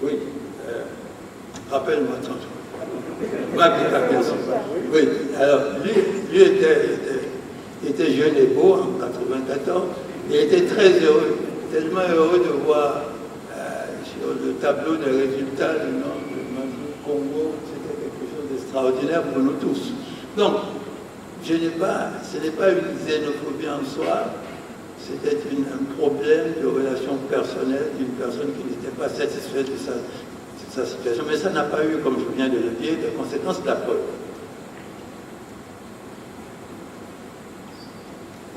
Oui, rappelle-moi tantôt. Oui, alors lui était jeune et beau en 94. Il était très heureux, tellement heureux de voir sur le tableau des résultats le nom de Mazou Congo. C'était quelque chose d'extraordinaire pour nous tous. Donc, ce n'est pas une xénophobie en soi, c'était un problème de relation personnelle d'une personne qui n'était pas satisfaite de sa situation. Mais ça n'a pas eu, comme je viens de le dire, de conséquences de la preuve.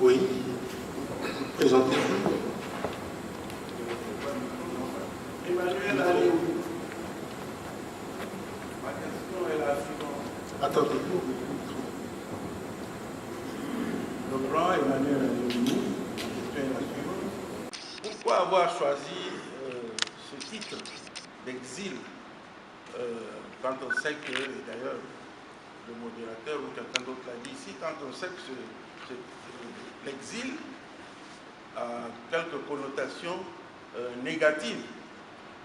Oui. Présentez-vous. Emmanuel Allé. Ma question est la suivante. Attendez. Le grand Emmanuel Allé, ma question est la suivante. Pourquoi avoir choisi ce titre d'exil quand on sait que, et d'ailleurs le modérateur ou quelqu'un d'autre l'a dit ici, quand on sait que l'exil a quelques connotations négatives.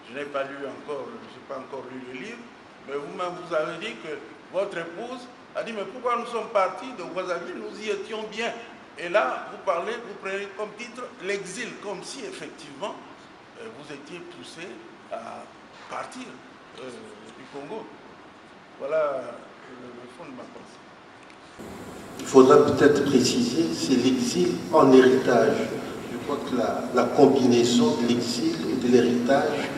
Je n'ai pas lu encore, je n'ai pas encore lu le livre, mais vous-même vous avez dit que votre épouse a dit, mais pourquoi nous sommes partis de Brazzaville, nous y étions bien. Et là, vous prenez comme titre l'exil, comme si effectivement vous étiez poussé à partir du Congo. Voilà le fond de ma pensée. Il faudra peut-être préciser, c'est l'exil en héritage. Je crois que la combinaison de l'exil et de l'héritage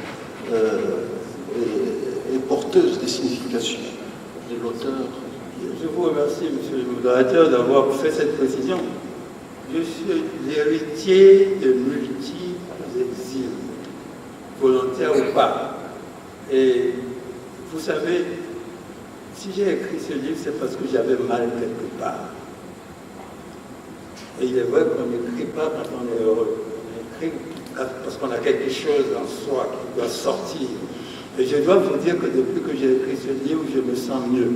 est porteuse de signification de l'auteur. Je vous remercie, monsieur le modérateur, d'avoir fait cette précision. Je suis l'héritier de multiples exils, volontaires ou pas. Et vous savez, si j'ai écrit ce livre, c'est parce que j'avais mal quelque part. Et il est vrai qu'on n'écrit pas quand on est heureux. On écrit parce qu'on a quelque chose en soi qui doit sortir. Et je dois vous dire que depuis que j'ai écrit ce livre, je me sens mieux.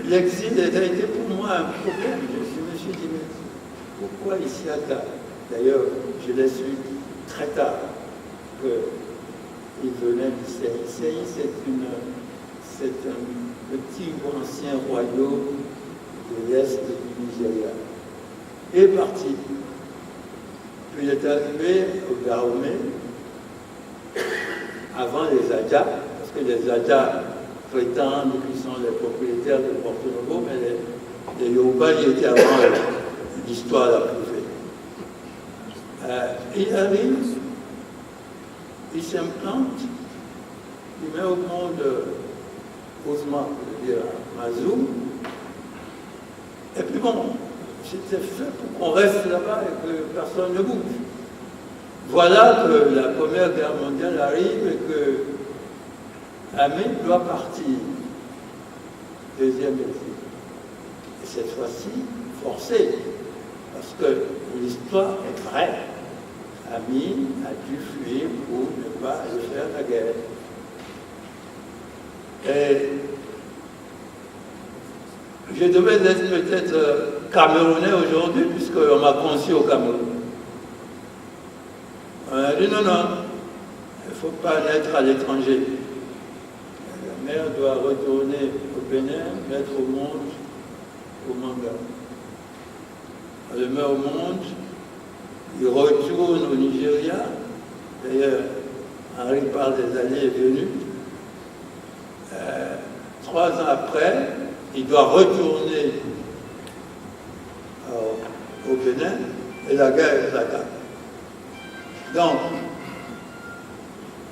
L'exil a été pour moi un problème. Je me suis dit, mais pourquoi ici à Dakar? D'ailleurs, je l'ai su très tard qu'il venait d'Issaï. Issaï, c'est un petit ou ancien royaume de l'Est du Nigeria. Il est parti. Puis il est arrivé au Dahomey avant les Adja, parce que les Adja prétendent qu'ils sont les propriétaires de Porto Novo, mais les Yoruba y étaient avant l'histoire la privée. Il arrive, il s'implante, il met au monde Ousmane, c'est-à-dire Mazou, et puis bon, c'était fait pour qu'on reste là-bas et que personne ne bouge. Voilà que la Première Guerre mondiale arrive et que Amin doit partir. Deuxième exil. Et cette fois-ci, forcé, parce que l'histoire est vraie. Amin a dû fuir pour ne pas aller faire la guerre. Et je devais être peut-être Camerounais aujourd'hui, puisqu'on m'a conçu au Cameroun. On a dit non, il ne faut pas naître à l'étranger. La mère doit retourner au Bénin, mettre au monde au Manga. Elle le met au monde, il retourne au Nigeria. D'ailleurs, Henri parle des années et venues. 3 ans après, il doit retourner au Bénin et la guerre éclata. Donc,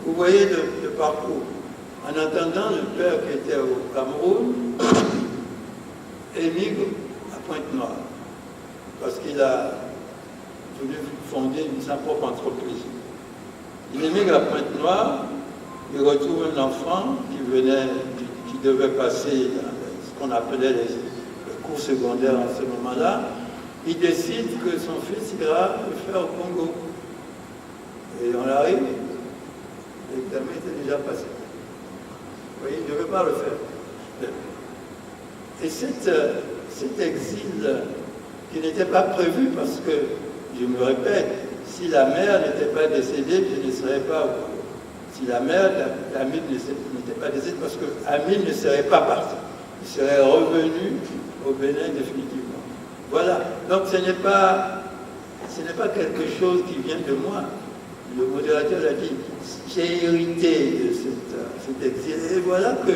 vous voyez le parcours. En attendant, le père qui était au Cameroun émigre à Pointe-Noire parce qu'il a voulu fonder sa propre entreprise. Il émigre à Pointe-Noire, il retrouve un enfant qui devait passer ce qu'on appelait les cours secondaires en ce moment-là. Il décide que son fils ira le faire au Congo. Et on arrive, l'examen était déjà passé. Vous voyez, il ne devait pas le faire. Et cet exil qui n'était pas prévu parce que, je me répète, si la mère n'était pas décédée, je ne serais pas au courant. Si la mère d'Amine n'était pas décédée, parce que Amine ne serait pas parti. Il serait revenu au Bénin définitivement. Voilà. Donc ce n'est pas quelque chose qui vient de moi. Le modérateur a dit, j'ai hérité de cet exil. Et voilà que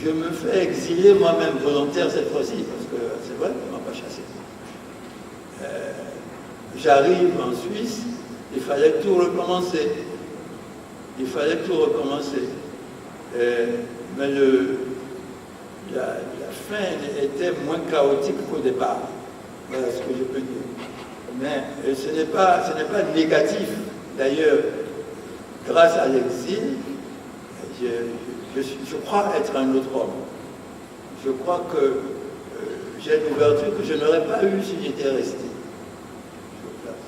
je me fais exiler moi-même volontaire cette fois-ci, parce que c'est vrai qu'on ne m'a pas chassé. J'arrive en Suisse, il fallait tout recommencer. Mais la fin était moins chaotique qu'au départ. Voilà ce que je peux dire. Mais ce n'est pas négatif. D'ailleurs, grâce à l'exil, je crois être un autre homme. Je crois que j'ai une ouverture que je n'aurais pas eue si j'étais resté sur place.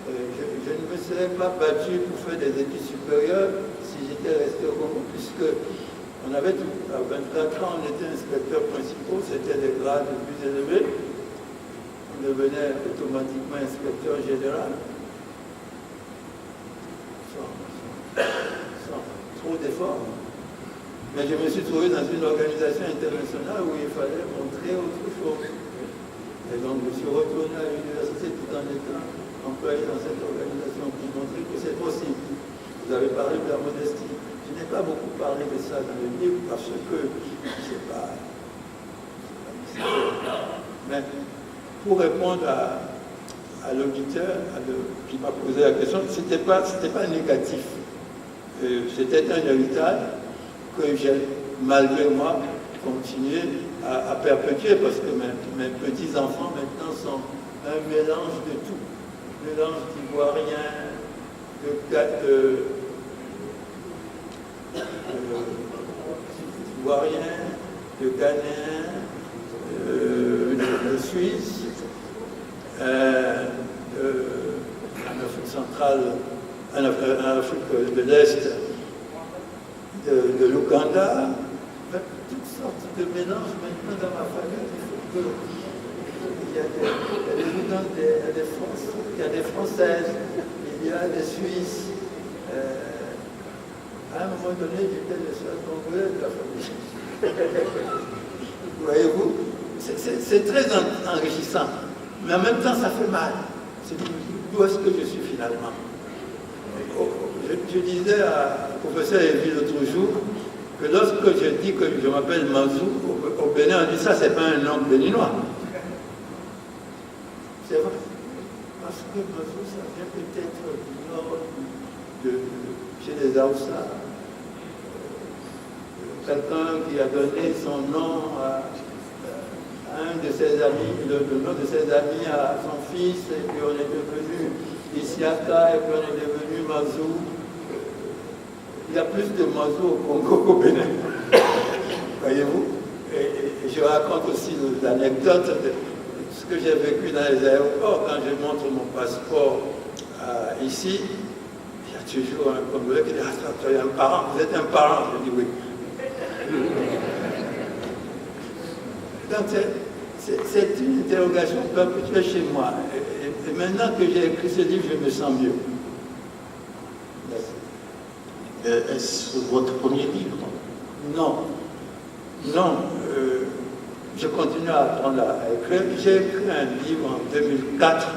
Je ne me serais pas battu pour faire des études supérieures si j'étais resté au Congo, puisque on avait à 24 ans, on était inspecteur principal, c'était des grades les plus élevés. On devenait automatiquement inspecteur général. Sans trop d'efforts. Mais je me suis trouvé dans une organisation internationale où il fallait montrer autre chose. Et donc je suis retourné à l'université tout en étant employé dans cette organisation pour montrer que c'est possible. Vous avez parlé de la modestie. Je n'ai pas beaucoup parlé de ça dans le livre parce que c'est pas nécessaire. Mais pour répondre à l'auditeur qui m'a posé la question, c'était pas négatif. C'était un héritage que j'ai, malgré moi, continué à perpétuer parce que mes petits-enfants maintenant sont un mélange de tout. Un mélange d'ivoiriens, de Ghanéens, de Suisse, en Afrique centrale, en Afrique de l'Est, de l'Ouganda, toutes sortes de mélanges maintenant dans ma famille. Il y a des Ougandais, il y a des Français, il y a des Françaises, il y a des Suisses. À un moment donné, j'étais le seul Congolais de la famille. Voyez-vous, c'est très enrichissant, mais en même temps, ça fait mal. D'où est-ce que je suis finalement? Je disais au professeur Evie l'autre jour que lorsque je dis que je m'appelle Mazou, au Bénin, on dit ça, c'est pas un nom béninois. C'est vrai. Parce que Mazou, ça vient peut-être du nord, chez les Aoussa. Quelqu'un qui a donné son nom à un de ses amis, le nom de ses amis à son fils, et puis on est devenu Isiaka, et puis on est devenu Mazou. Il y a plus de Mazou au Congo qu'au Bénin. Voyez-vous? Et je raconte aussi l'anecdote de ce que j'ai vécu dans les aéroports. Quand je montre mon passeport ici, il y a toujours un Congolais qui dit « Ah, tu es un parent, vous êtes un parent ?» Je dis « Oui. » Donc c'est une interrogation perpétuelle chez moi. Et maintenant que j'ai écrit ce livre, je me sens mieux. Est-ce votre premier livre? Non. Je continue à apprendre à écrire. J'ai écrit un livre en 2004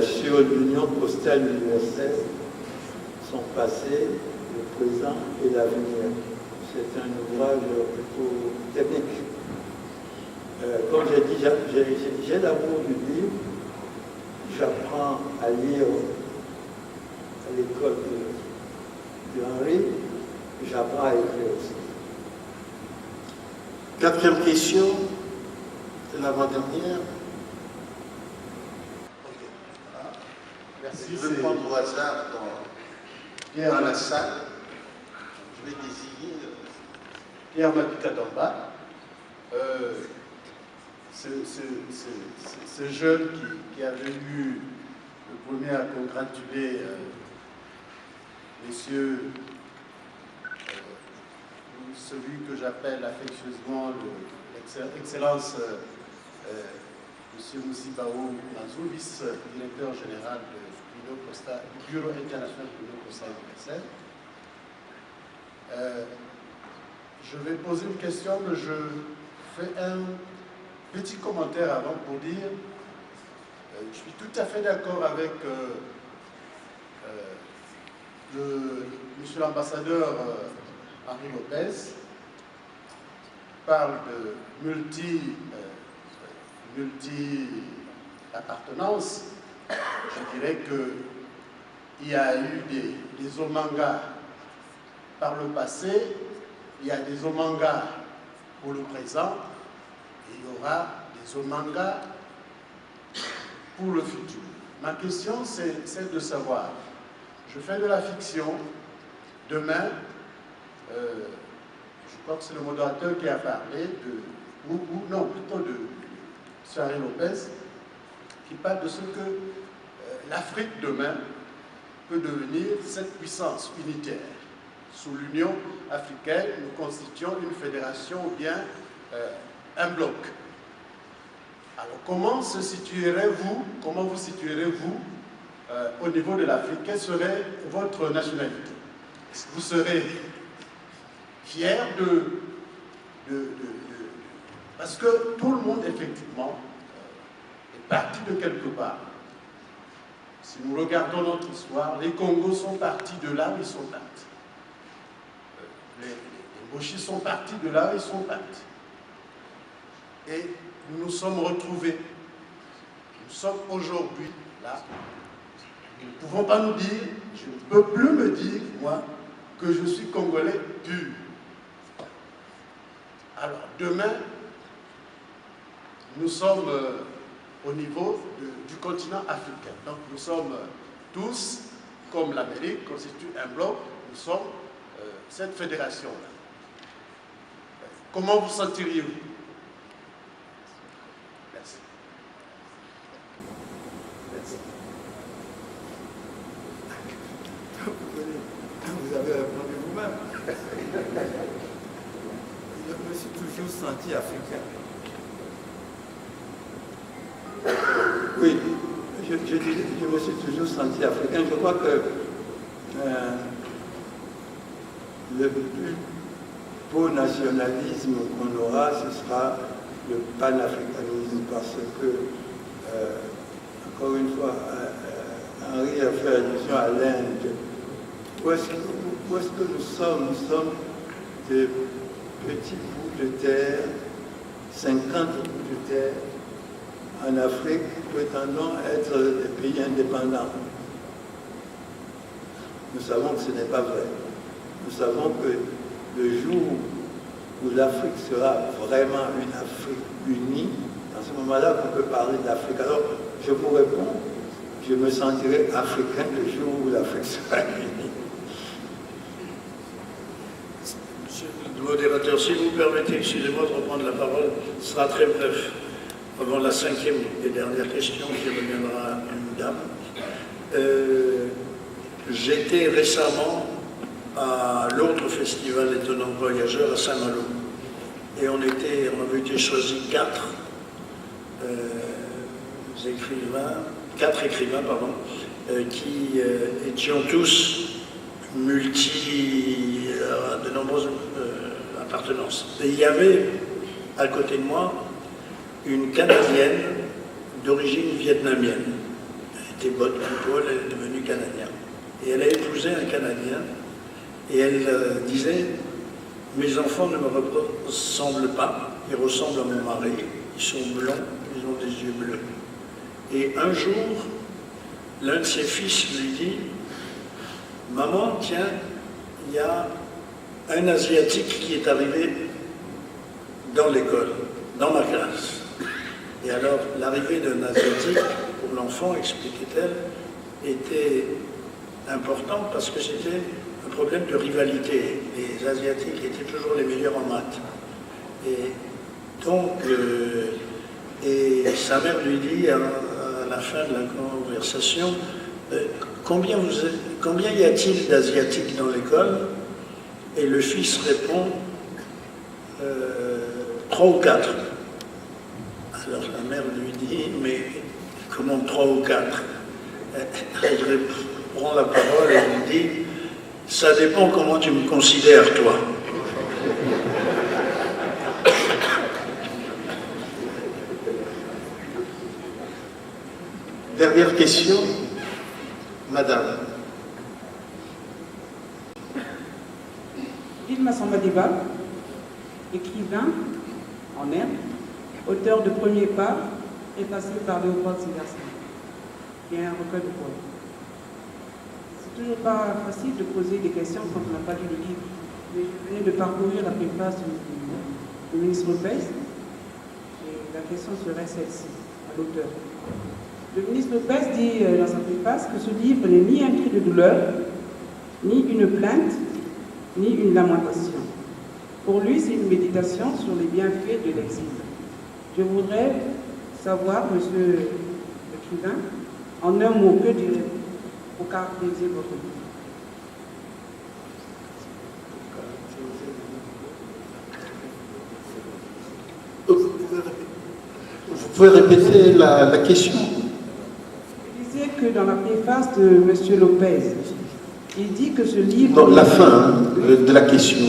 sur l'union postale universelle, son passé, le présent et l'avenir. C'est un ouvrage plutôt technique. Comme j'ai dit, j'ai l'amour du livre. J'apprends à lire à l'école de Henri. J'apprends à écrire aussi. Quatrième question, l'avant-dernière. Merci. Je vais prendre au hasard dans la salle. Je vais désigner Pierre Makita-Damba. Ce jeune qui avait eu le premier à congratuler messieurs, celui que j'appelle affectueusement l'excellence M. Moussibao Mazou, vice-directeur général du Bureau international de l'Union Costa universelle. Je vais poser une question, mais je fais un petit commentaire avant pour dire je suis tout à fait d'accord avec monsieur l'ambassadeur Henri Lopez, qui parle de multi-appartenance. Je dirais qu'il y a eu des Omanga par le passé, il y a des Omanga pour le présent, et il y aura des Omanga pour le futur. Ma question, c'est de savoir, je fais de la fiction, demain, je crois que c'est le modérateur qui a parlé non, plutôt de Henri Lopez, qui parle de ce que l'Afrique demain peut devenir cette puissance unitaire. Sous l'Union africaine, nous constituons une fédération ou bien un bloc. Alors comment vous situerez-vous au niveau de l'Afrique? Quelle serait votre nationalité? Est-ce que vous serez fier parce que tout le monde, effectivement, est parti de quelque part. Si nous regardons notre histoire, les Congos sont partis de là où ils sont partis. Les Mochis sont partis de là où ils sont partis. Et nous nous sommes retrouvés. Nous sommes aujourd'hui là. Nous ne pouvons pas nous dire, je ne peux plus me dire, moi, que je suis Congolais pur. Alors, demain, nous sommes au niveau du continent africain. Donc, nous sommes tous, comme l'Amérique constitue un bloc, nous sommes cette fédération-là. Comment vous sentiriez-vous? Merci. Merci. Vous avez répondu vous-même. Je me suis toujours senti africain. Oui, je me suis toujours senti africain. Je crois que le plus beau nationalisme qu'on aura, ce sera le panafricanisme, parce que, encore une fois, Henri a fait allusion à l'Inde. Où est-ce que nous sommes? Nous sommes des petits bouts de terre, 50 bouts de terre, en Afrique, prétendant être des pays indépendants. Nous savons que ce n'est pas vrai. Nous savons que le jour où l'Afrique sera vraiment une Afrique unie, dans ce moment-là qu'on peut parler d'Afrique. Alors, je vous réponds, je me sentirai africain le jour où l'Afrique sera unie. Monsieur le modérateur, si vous permettez, excusez-moi de reprendre la parole, ce sera très bref. Avant la cinquième et dernière question qui reviendra à une dame. J'étais récemment à l'autre festival étonnant voyageurs à Saint-Malo. Et on avait été choisis quatre écrivains, qui étions tous de nombreuses appartenances. Et il y avait à côté de moi une Canadienne d'origine vietnamienne. Elle était bonne plutôt, elle est devenue canadienne. Et elle a épousé un Canadien, et elle disait « Mes enfants ne me ressemblent pas, ils ressemblent à mon mari, ils sont blonds, ils ont des yeux bleus. » Et un jour, l'un de ses fils lui dit « Maman, tiens, il y a un Asiatique qui est arrivé dans l'école, dans ma classe. » Et alors, l'arrivée d'un Asiatique, pour l'enfant, expliquait-elle, était important parce que c'était un problème de rivalité. Les Asiatiques étaient toujours les meilleurs en maths. Et donc, et sa mère lui dit à la fin de la conversation, combien y a-t-il d'Asiatiques dans l'école? Et le fils répond, 3 ou 4. Alors la mère lui dit, dit, mais comment 3 ou 4? Je prends la parole et il dit, ça dépend comment tu me considères, toi. Dernière question, Madame. Ilma Sambadiba, écrivain en herbe, auteur de Premier pas, est passé par Léopold Sédar Senghor, qui est un recueil de poèmes. C'est toujours pas facile de poser des questions quand on n'a pas lu le livre, mais je venais de parcourir la préface du ministre Lopez, et la question serait celle-ci, à l'auteur. Le ministre Lopez dit dans sa préface que ce livre n'est ni un cri de douleur, ni une plainte, ni une lamentation. Pour lui, c'est une méditation sur les bienfaits de l'exil. Je voudrais savoir, monsieur l'écrivain, en un mot, que direz-vous pour caractériser votre livre? Vous pouvez répéter la question? Je disais que dans la préface de monsieur Lopez, il dit que ce livre... Non, la fin de la question.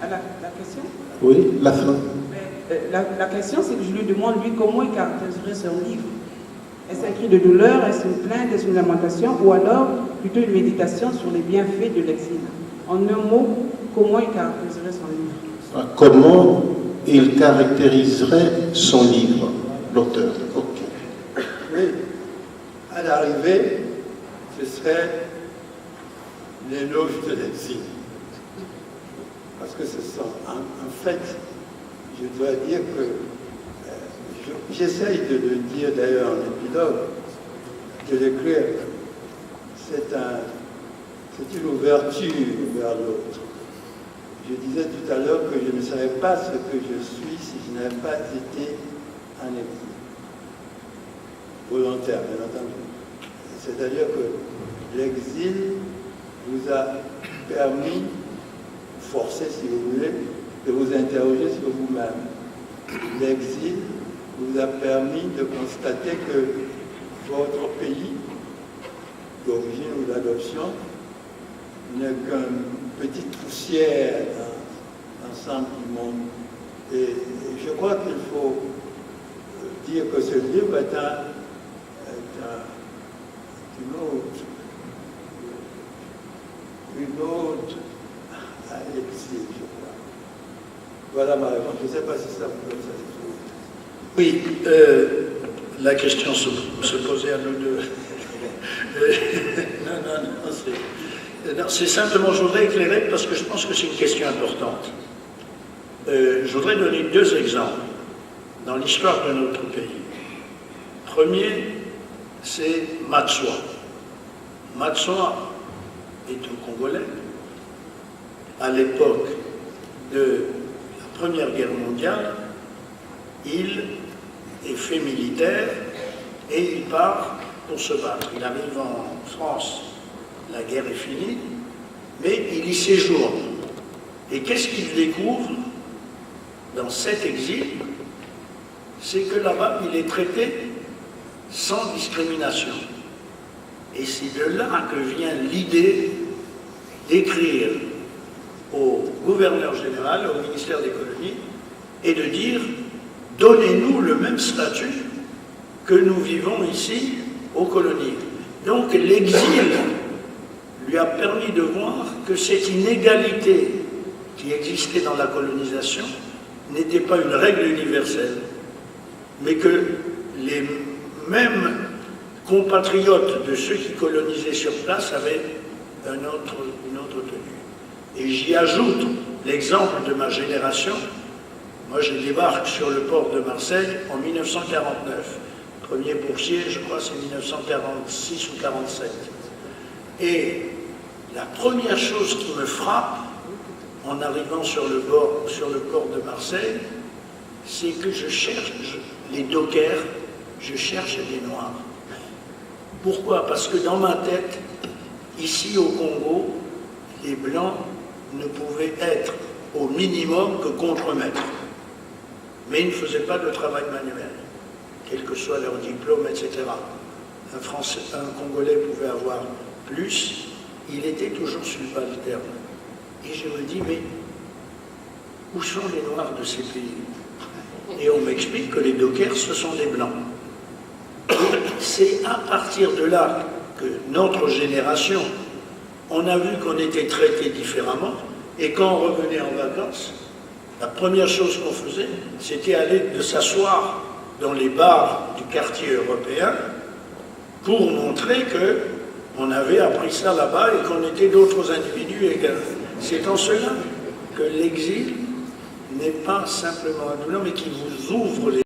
Ah, la question? Oui, la fin. La question, c'est que je lui demande, lui, comment il caractériserait son livre. Est-ce un cri de douleur, est-ce une plainte, est-ce une lamentation, ou alors plutôt une méditation sur les bienfaits de l'exil? En un mot, comment il caractériserait son livre? Comment il caractériserait son livre, l'auteur? Ok. Oui, à l'arrivée, ce serait l'éloge de l'exil. Parce que ce sont, en fait, je dois dire que, j'essaye de le dire d'ailleurs en épilogue, de l'écrire, c'est une ouverture vers l'autre. Je disais tout à l'heure que je ne savais pas ce que je suis si je n'avais pas été en exil. Volontaire, bien entendu. C'est-à-dire que l'exil vous a permis, forcé si vous voulez, de vous interroger sur vous-même. L'exil vous a permis de constater que votre pays, d'origine ou d'adoption, n'est qu'une petite poussière dans l'ensemble du monde. Et je crois qu'il faut dire que ce livre est une ode à l'exil, je crois. Voilà ma réponse. Je ne sais pas si ça vous donne ça. Oui, la question se posait à nous deux. Non, c'est simplement, je voudrais éclairer parce que je pense que c'est une question importante. Je voudrais donner 2 exemples dans l'histoire de notre pays. Premier, c'est Matsua. Matsua est un Congolais. À l'époque de la Première Guerre mondiale, il est fait militaire et il part pour se battre. Il arrive en France, la guerre est finie, mais il y séjourne. Et qu'est-ce qu'il découvre dans cet exil? C'est que là-bas, il est traité sans discrimination. Et c'est de là que vient l'idée d'écrire au gouverneur général, au ministère des colonies, et de dire « Donnez-nous le même statut que nous vivons ici aux colonies ». Donc l'exil lui a permis de voir que cette inégalité qui existait dans la colonisation n'était pas une règle universelle, mais que les mêmes compatriotes de ceux qui colonisaient sur place avaient une autre tenue. Et j'y ajoute l'exemple de ma génération. Moi, je débarque sur le port de Marseille en 1949. Premier boursier, je crois, c'est 1946 ou 47. Et la première chose qui me frappe en arrivant sur le port de Marseille, c'est que je cherche les dockers, je cherche des Noirs. Pourquoi? Parce que dans ma tête, ici au Congo, les Blancs ne pouvaient être au minimum que contremaîtres. Mais ils ne faisaient pas de travail manuel. quel que soit leur diplôme, etc. Un Congolais pouvait avoir plus, il était toujours subalterne. Et je me dis, mais où sont les Noirs de ces pays? Et on m'explique que les dockers, ce sont des Blancs. C'est à partir de là que notre génération, on a vu qu'on était traité différemment, et quand on revenait en vacances, la première chose qu'on faisait, c'était aller de s'asseoir dans les bars du quartier européen pour montrer qu'on avait appris ça là-bas et qu'on était d'autres individus également. C'est en cela que l'exil n'est pas simplement un douleur, mais qui vous ouvre les